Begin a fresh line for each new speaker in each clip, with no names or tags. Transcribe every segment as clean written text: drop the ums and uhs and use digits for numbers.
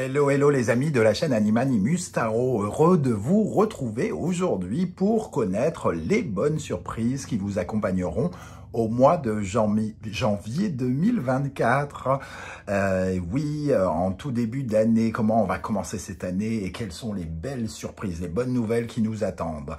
Hello, hello les amis de la chaîne Animanimus Tarot, heureux de vous retrouver aujourd'hui pour connaître les bonnes surprises qui vous accompagneront au mois de janvier 2024. Oui, en tout début d'année, comment on va commencer cette année et quelles sont les belles surprises, les bonnes nouvelles qui nous attendent.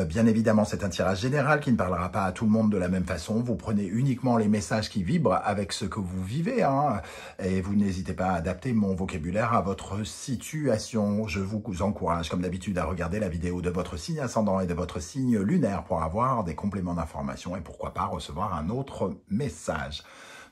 Bien évidemment, c'est un tirage général qui ne parlera pas à tout le monde de la même façon. Vous prenez uniquement les messages qui vibrent avec ce que vous vivez, hein, et vous n'hésitez pas à adapter mon vocabulaire à votre situation. Je vous encourage, comme d'habitude, à regarder la vidéo de votre signe ascendant et de votre signe lunaire pour avoir des compléments d'information et pourquoi pas recevoir un autre message.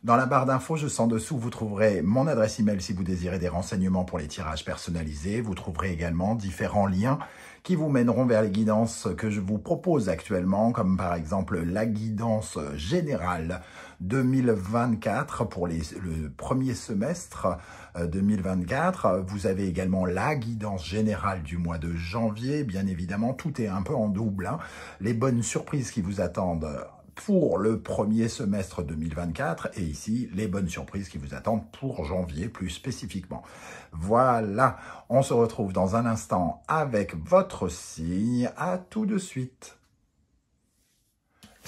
Dans la barre d'infos, juste en dessous, vous trouverez mon adresse email si vous désirez des renseignements pour les tirages personnalisés. Vous trouverez également différents liens qui vous mèneront vers les guidances que je vous propose actuellement, comme par exemple la guidance générale 2024 pour le premier semestre 2024. Vous avez également la guidance générale du mois de janvier. Bien évidemment, tout est un peu en double, hein. Les bonnes surprises qui vous attendent pour le premier semestre 2024 et ici, les bonnes surprises qui vous attendent pour janvier plus spécifiquement. Voilà, on se retrouve dans un instant avec votre signe. À tout de suite.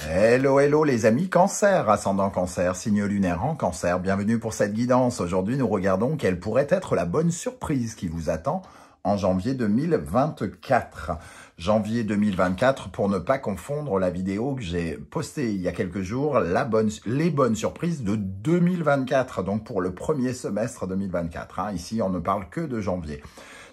Hello, hello les amis Cancer, ascendant Cancer, signe lunaire en Cancer. Bienvenue pour cette guidance. Aujourd'hui, nous regardons quelle pourrait être la bonne surprise qui vous attend en janvier 2024. Janvier 2024, pour ne pas confondre la vidéo que j'ai postée il y a quelques jours, les bonnes surprises de 2024, donc pour le premier semestre 2024. Hein. Ici, on ne parle que de janvier.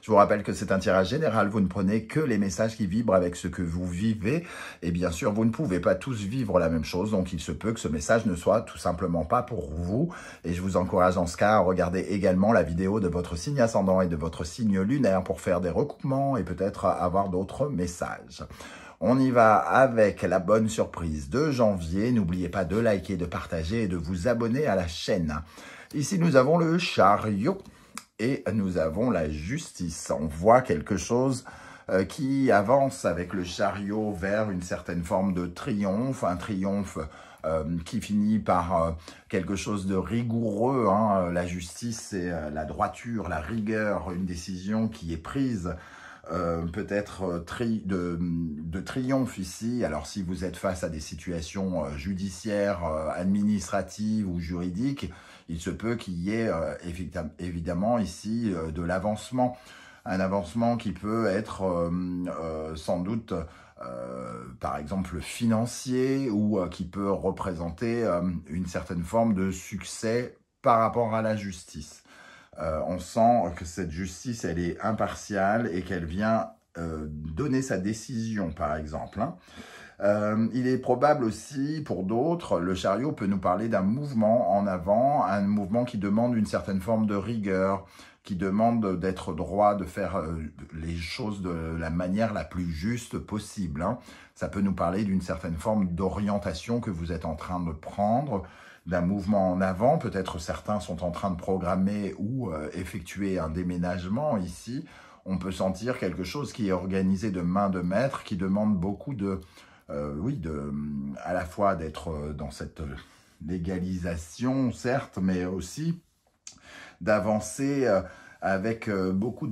Je vous rappelle que c'est un tirage général, vous ne prenez que les messages qui vibrent avec ce que vous vivez. Et bien sûr, vous ne pouvez pas tous vivre la même chose, donc il se peut que ce message ne soit tout simplement pas pour vous. Et je vous encourage en ce cas à regarder également la vidéo de votre signe ascendant et de votre signe lunaire pour faire des recoupements et peut-être avoir d'autres messages. On y va avec la bonne surprise de janvier. N'oubliez pas de liker, de partager et de vous abonner à la chaîne. Ici, nous avons le chariot. Et nous avons la justice. On voit quelque chose qui avance avec le chariot vers une certaine forme de triomphe, un triomphe qui finit par quelque chose de rigoureux. Hein. La justice, c'est la droiture, la rigueur, une décision qui est prise peut-être de triomphe ici. Alors si vous êtes face à des situations judiciaires, administratives ou juridiques, il se peut qu'il y ait évidemment ici de l'avancement. Un avancement qui peut être sans doute par exemple financier ou qui peut représenter une certaine forme de succès par rapport à la justice. On sent que cette justice, elle est impartiale et qu'elle vient donner sa décision, par exemple. Hein. Il est probable aussi, pour d'autres, le chariot peut nous parler d'un mouvement en avant, un mouvement qui demande une certaine forme de rigueur, qui demande d'être droit, de faire les choses de la manière la plus juste possible. Hein. Ça peut nous parler d'une certaine forme d'orientation que vous êtes en train de prendre, d'un mouvement en avant. Peut-être certains sont en train de programmer ou effectuer un déménagement ici. On peut sentir quelque chose qui est organisé de main de maître, qui demande beaucoup de... à la fois d'être dans cette légalisation, certes, mais aussi d'avancer avec beaucoup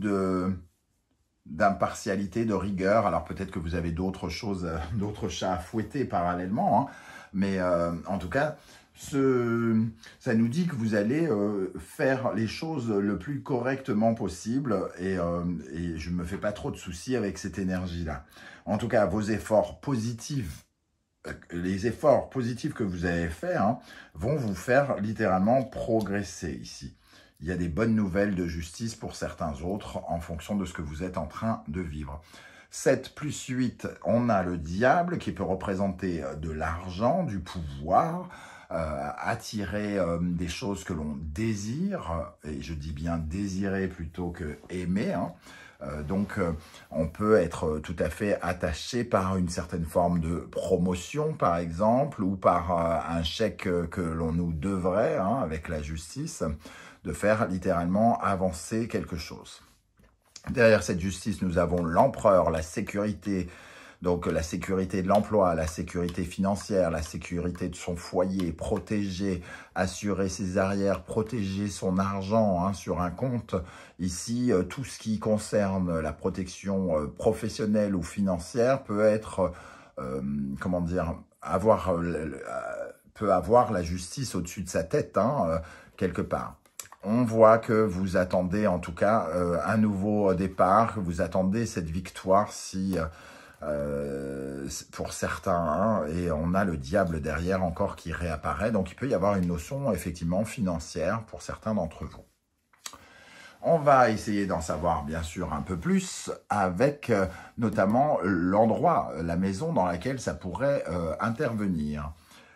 d'impartialité, de rigueur. Alors peut-être que vous avez d'autres choses, d'autres chats à fouetter parallèlement, hein, mais en tout cas, ça nous dit que vous allez faire les choses le plus correctement possible et je ne me fais pas trop de soucis avec cette énergie-là. En tout cas, vos efforts positifs, les efforts positifs que vous avez faits vont vous faire littéralement progresser ici. Il y a des bonnes nouvelles de justice pour certains autres en fonction de ce que vous êtes en train de vivre. 7 plus 8, on a le diable qui peut représenter de l'argent, du pouvoir, attirer des choses que l'on désire, et je dis bien désirer plutôt que aimer, hein. Donc, on peut être tout à fait attaché par une certaine forme de promotion, par exemple, ou par un chèque que l'on nous devrait, hein, avec la justice, de faire littéralement avancer quelque chose. Derrière cette justice, nous avons l'empereur, la sécurité, Donc la sécurité de l'emploi, la sécurité financière, la sécurité de son foyer, protéger, assurer ses arrières, protéger son argent sur un compte. Ici, tout ce qui concerne la protection professionnelle ou financière peut être, comment dire, peut avoir la justice au-dessus de sa tête, quelque part. On voit que vous attendez en tout cas un nouveau départ, que vous attendez cette victoire si pour certains, et on a le diable derrière encore qui réapparaît. Donc il peut y avoir une notion effectivement financière pour certains d'entre vous. On va essayer d'en savoir bien sûr un peu plus avec notamment l'endroit, la maison dans laquelle ça pourrait intervenir.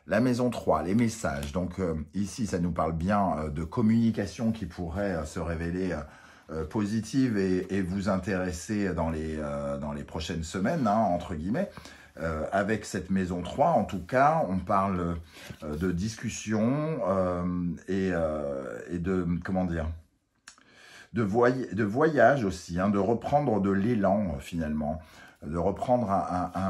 La maison 3, les messages. Donc ici, ça nous parle bien de communication qui pourrait se révéler positive et vous intéresser dans les prochaines semaines, entre guillemets. Avec cette maison 3, en tout cas, on parle de discussion et de, comment dire, de voyage aussi, de reprendre de l'élan finalement, de reprendre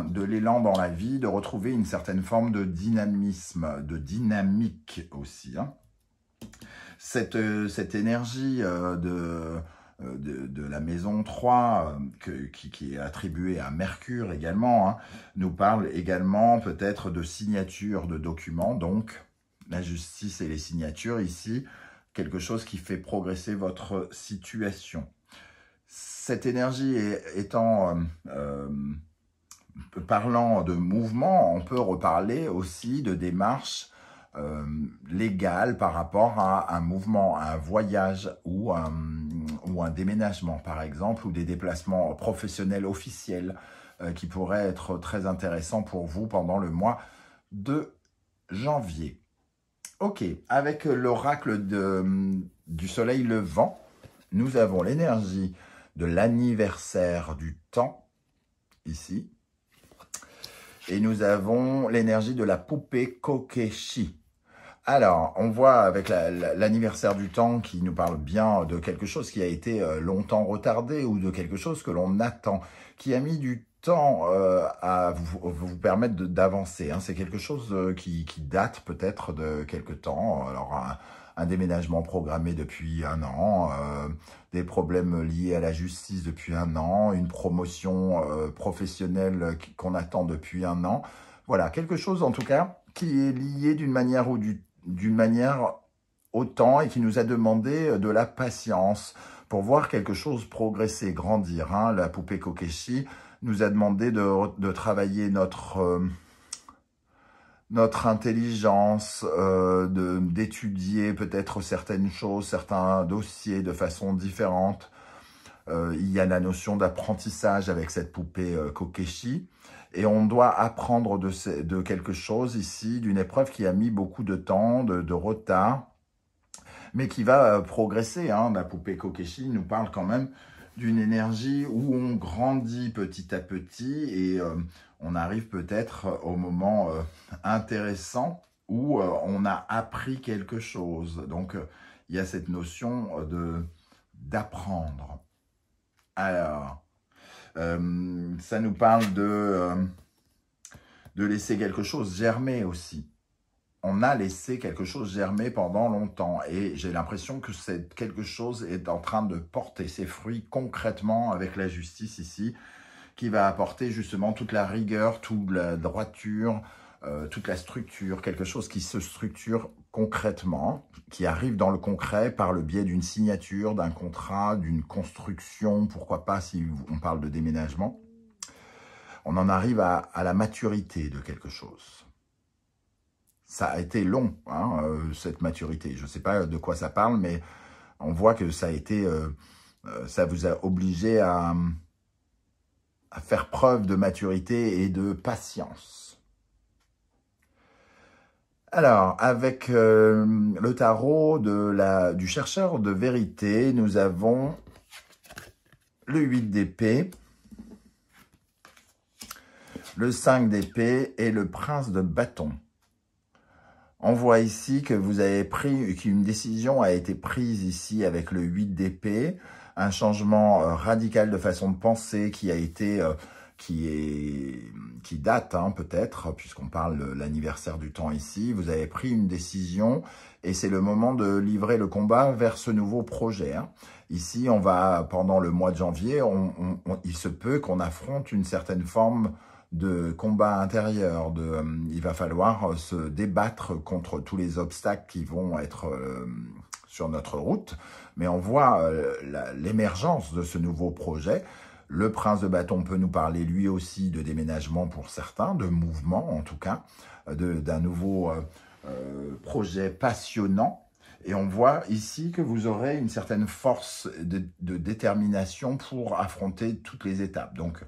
de l'élan dans la vie, de retrouver une certaine forme de dynamisme, de dynamique aussi. Cette énergie de la maison 3, qui est attribuée à Mercure également, nous parle également peut-être de signature de documents, donc la justice et les signatures ici, quelque chose qui fait progresser votre situation. Cette énergie parlant de mouvement, on peut reparler aussi de démarches légales par rapport à un mouvement, à un voyage ou un déménagement par exemple, ou des déplacements professionnels officiels qui pourraient être très intéressants pour vous pendant le mois de janvier. Ok, avec l'oracle du soleil levant, nous avons l'énergie de l'anniversaire du temps, ici. Et nous avons l'énergie de la poupée Kokeshi. Alors, on voit avec l'anniversaire du temps qui nous parle bien de quelque chose qui a été longtemps retardé ou de quelque chose que l'on attend, qui a mis du temps à vous permettre d'avancer. C'est quelque chose qui date peut-être de quelque temps. Alors, un déménagement programmé depuis 1 an, des problèmes liés à la justice depuis 1 an, une promotion professionnelle qu'on attend depuis 1 an. Voilà, quelque chose en tout cas qui est lié d'une manière ou d'une manière au temps et qui nous a demandé de la patience pour voir quelque chose progresser, grandir. La poupée Kokeshi nous a demandé de travailler notre intelligence, d'étudier peut-être certaines choses, certains dossiers de façon différente. Il y a la notion d'apprentissage avec cette poupée Kokeshi. Et on doit apprendre de quelque chose ici, d'une épreuve qui a mis beaucoup de temps, de retard, mais qui va progresser. La poupée Kokeshi nous parle quand même d'une énergie où on grandit petit à petit et on arrive peut-être au moment intéressant où on a appris quelque chose. Donc, il y a cette notion d'apprendre. Alors, ça nous parle de laisser quelque chose germer aussi. On a laissé quelque chose germer pendant longtemps et j'ai l'impression que quelque chose est en train de porter ses fruits concrètement avec la justice ici, qui va apporter justement toute la rigueur, toute la droiture, toute la structure, quelque chose qui se structure concrètement, qui arrive dans le concret par le biais d'une signature, d'un contrat, d'une construction, pourquoi pas si on parle de déménagement. On en arrive à la maturité de quelque chose. Ça a été long, cette maturité. Je ne sais pas de quoi ça parle, mais on voit que ça a été, ça vous a obligé à faire preuve de maturité et de patience. Alors, avec le tarot du chercheur de vérité, nous avons le 8 d'épée, le 5 d'épée et le prince de bâton. On voit ici que vous avez qu'une décision a été prise ici avec le 8 d'épée, un changement radical de façon de penser qui a été qui date peut-être, puisqu'on parle de l'anniversaire du temps ici. Vous avez pris une décision et c'est le moment de livrer le combat vers ce nouveau projet. Ici, on va, pendant le mois de janvier, il se peut qu'on affronte une certaine forme de combat intérieur. Il va falloir se débattre contre tous les obstacles qui vont être sur notre route. Mais on voit l'émergence de ce nouveau projet. Le prince de bâton peut nous parler lui aussi de déménagement pour certains, de mouvement en tout cas, d'un nouveau projet passionnant. Et on voit ici que vous aurez une certaine force de détermination pour affronter toutes les étapes. Donc,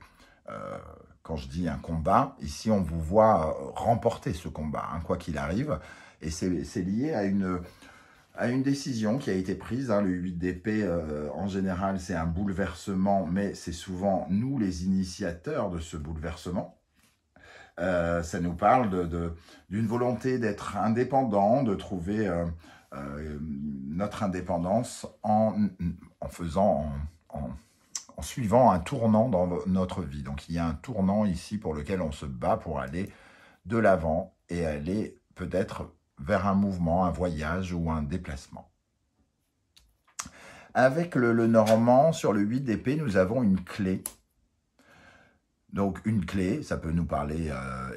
quand je dis un combat, ici on vous voit remporter ce combat, quoi qu'il arrive. Et c'est lié à une décision qui a été prise. Le 8 d'épée, en général, c'est un bouleversement, mais c'est souvent nous les initiateurs de ce bouleversement. Ça nous parle d'une volonté d'être indépendant, de trouver notre indépendance en suivant un tournant dans notre vie. Donc, il y a un tournant ici pour lequel on se bat pour aller de l'avant et aller peut-être vers un mouvement, un voyage ou un déplacement. Avec le Normand, sur le 8 d'épée, nous avons une clé. Donc, une clé, ça peut nous parler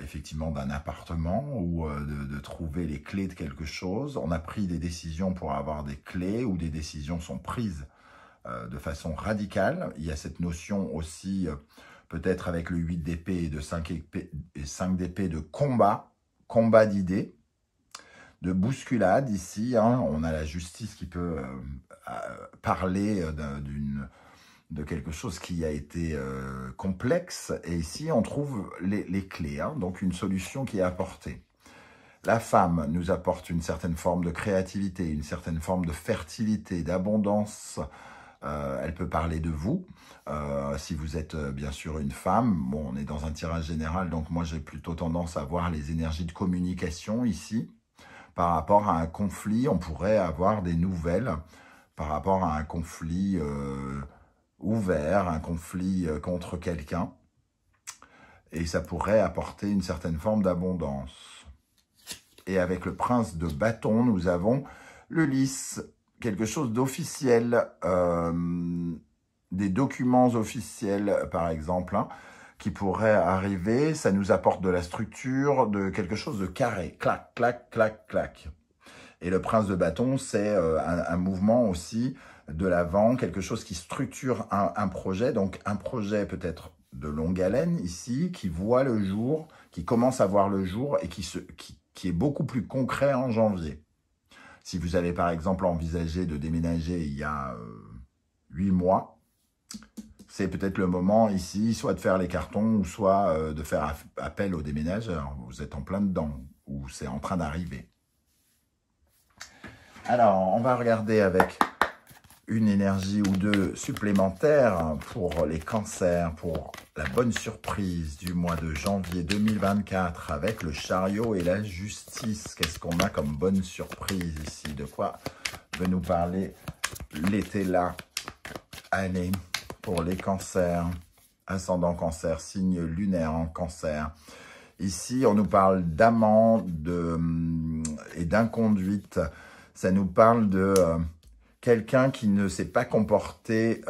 effectivement d'un appartement ou de trouver les clés de quelque chose. On a pris des décisions pour avoir des clés ou des décisions sont prises de façon radicale. Il y a cette notion aussi, peut-être avec le 8 d'épée et de 5 d'épée de combat d'idées, de bousculade ici. On a la justice qui peut parler de quelque chose qui a été complexe. Et ici, on trouve les clés, donc une solution qui est apportée. La femme nous apporte une certaine forme de créativité, une certaine forme de fertilité, d'abondance. Elle peut parler de vous. Si vous êtes bien sûr une femme, bon, on est dans un tirage général, donc moi j'ai plutôt tendance à voir les énergies de communication ici. Par rapport à un conflit, on pourrait avoir des nouvelles par rapport à un conflit ouvert, un conflit contre quelqu'un. Et ça pourrait apporter une certaine forme d'abondance. Et avec le prince de bâton, nous avons le lys, quelque chose d'officiel, des documents officiels par exemple, qui pourraient arriver. Ça nous apporte de la structure, de quelque chose de carré, clac, clac, clac, clac. Et le prince de bâton, c'est un mouvement aussi de l'avant, quelque chose qui structure un projet, donc un projet peut-être de longue haleine ici, qui voit le jour, qui commence à voir le jour et qui est beaucoup plus concret en janvier. Si vous avez par exemple envisagé de déménager il y a 8 mois, c'est peut-être le moment ici, soit de faire les cartons, ou soit de faire appel aux déménageurs. Vous êtes en plein dedans, ou c'est en train d'arriver. Alors, on va regarder avec une énergie ou deux supplémentaires pour les cancers, pour la bonne surprise du mois de janvier 2024 avec le chariot et la justice. Qu'est-ce qu'on a comme bonne surprise ici? De quoi veut nous parler l'été là? Allez, pour les cancers, ascendant cancer, signe lunaire en cancer. Ici, on nous parle d'amant et d'inconduite. Ça nous parle de quelqu'un qui ne s'est pas comporté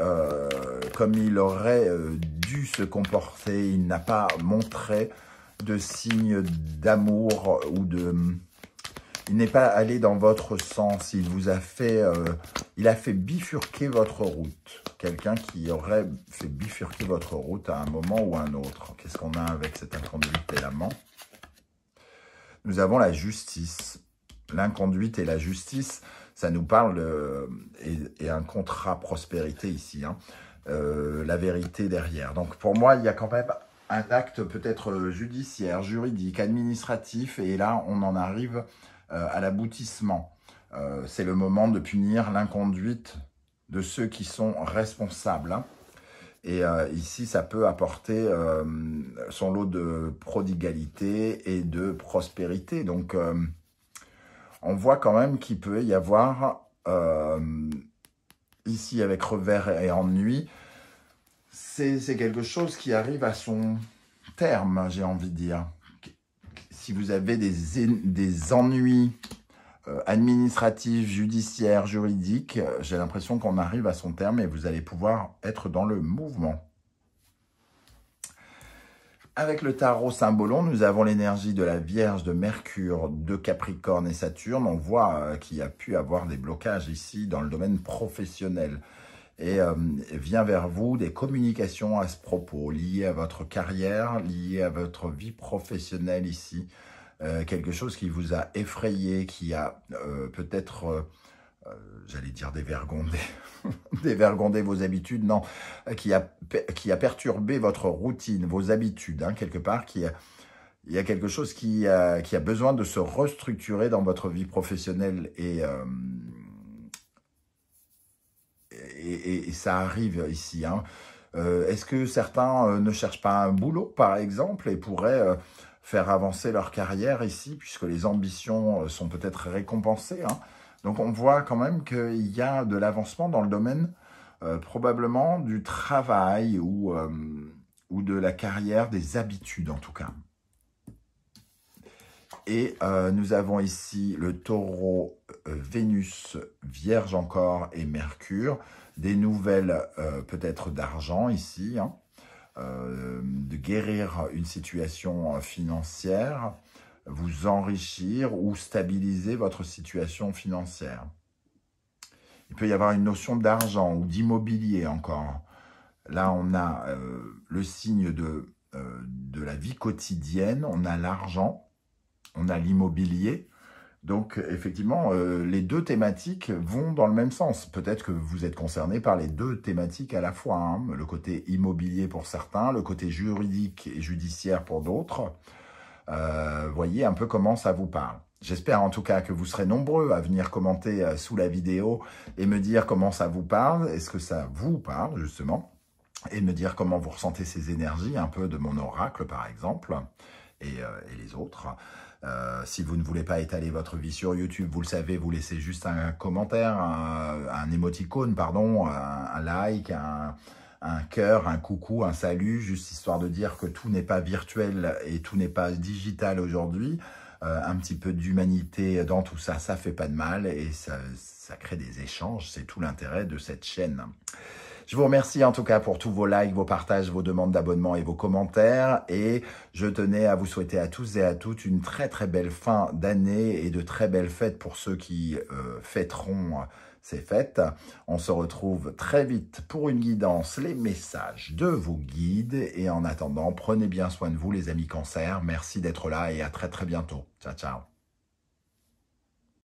comme il aurait dû se comporter. Il n'a pas montré de signe d'amour ou de... Il n'est pas allé dans votre sens. Il vous a fait... il a fait bifurquer votre route. Quelqu'un qui aurait fait bifurquer votre route à un moment ou à un autre. Qu'est-ce qu'on a avec cette inconduite et l'amant? Nous avons la justice. L'inconduite et la justice, ça nous parle et un contrat prospérité ici, la vérité derrière. Donc pour moi, il y a quand même un acte peut-être judiciaire, juridique, administratif, et là on en arrive à l'aboutissement. C'est le moment de punir l'inconduite de ceux qui sont responsables. Et ici, ça peut apporter son lot de prodigalité et de prospérité. Donc on voit quand même qu'il peut y avoir, ici avec revers et ennui, c'est quelque chose qui arrive à son terme, j'ai envie de dire. Si vous avez des ennuis administratifs, judiciaires, juridiques, j'ai l'impression qu'on arrive à son terme et vous allez pouvoir être dans le mouvement. Avec le tarot Symbolon, nous avons l'énergie de la Vierge, de Mercure, de Capricorne et Saturne. On voit qu'il y a pu avoir des blocages ici dans le domaine professionnel. Et vient vers vous des communications à ce propos, liées à votre carrière, liées à votre vie professionnelle ici. Quelque chose qui vous a effrayé, qui a peut-être... j'allais dire dévergondé, dévergondé vos habitudes, non, qui a perturbé votre routine, vos habitudes, hein, quelque part, il y a quelque chose qui a besoin de se restructurer dans votre vie professionnelle et ça arrive ici. Hein. Est-ce que certains ne cherchent pas un boulot, par exemple, et pourraient faire avancer leur carrière ici, puisque les ambitions sont peut-être récompensées, hein. Donc, on voit quand même qu'il y a de l'avancement dans le domaine, probablement du travail ou de la carrière, des habitudes en tout cas. Et nous avons ici le taureau, Vénus, Vierge encore et Mercure. Des nouvelles peut-être d'argent ici, hein, de guérir une situation financière, vous enrichir ou stabiliser votre situation financière. Il peut y avoir une notion d'argent ou d'immobilier encore. Là, on a le signe de la vie quotidienne, on a l'argent, on a l'immobilier. Donc, effectivement, les deux thématiques vont dans le même sens. Peut-être que vous êtes concerné par les deux thématiques à la fois, hein. Le côté immobilier pour certains, le côté juridique et judiciaire pour d'autres. Voyez un peu comment ça vous parle. J'espère en tout cas que vous serez nombreux à venir commenter sous la vidéo et me dire comment ça vous parle, est-ce que ça vous parle justement, et me dire comment vous ressentez ces énergies, un peu de mon oracle par exemple, et les autres. Si vous ne voulez pas étaler votre vie sur YouTube, vous le savez, vous laissez juste un commentaire, un émoticône, pardon, un like, un cœur, un coucou, un salut, juste histoire de dire que tout n'est pas virtuel et tout n'est pas digital aujourd'hui. Un petit peu d'humanité dans tout ça, ça fait pas de mal et ça crée des échanges, c'est tout l'intérêt de cette chaîne. Je vous remercie en tout cas pour tous vos likes, vos partages, vos demandes d'abonnement et vos commentaires. Et je tenais à vous souhaiter à tous et à toutes une très très belle fin d'année et de très belles fêtes pour ceux qui fêteront ces fêtes. On se retrouve très vite pour une guidance, les messages de vos guides. Et en attendant, prenez bien soin de vous les amis Cancer. Merci d'être là et à très très bientôt. Ciao, ciao.